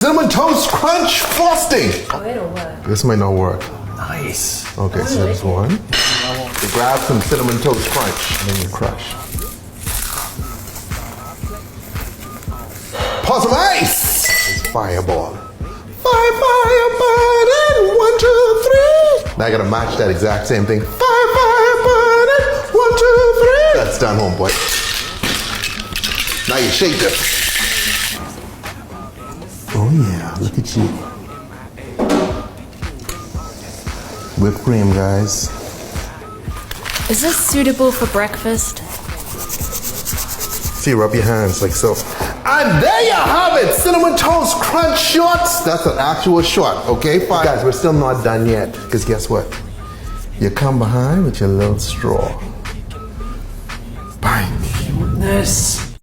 Cinnamon Toast Crunch frosting. Oh, it'll work. This might not work. Nice. Okay, so there's one. You grab some Cinnamon Toast Crunch and then you crush. Pour some ice. It's fireball. Fireball, and 1, 2, 3. Now I gotta match that exact same thing. Fireball, and 1, 2, 3. That's done, homeboy. Now you shake this. Oh yeah, look at you. Whipped cream, guys. Is this suitable for breakfast? See, rub your hands like so. And there you have it, Cinnamon Toast Crunch shorts. That's an actual short, okay? Fine. Guys, we're still not done yet, because guess what? You come behind with your little straw. Bang. This.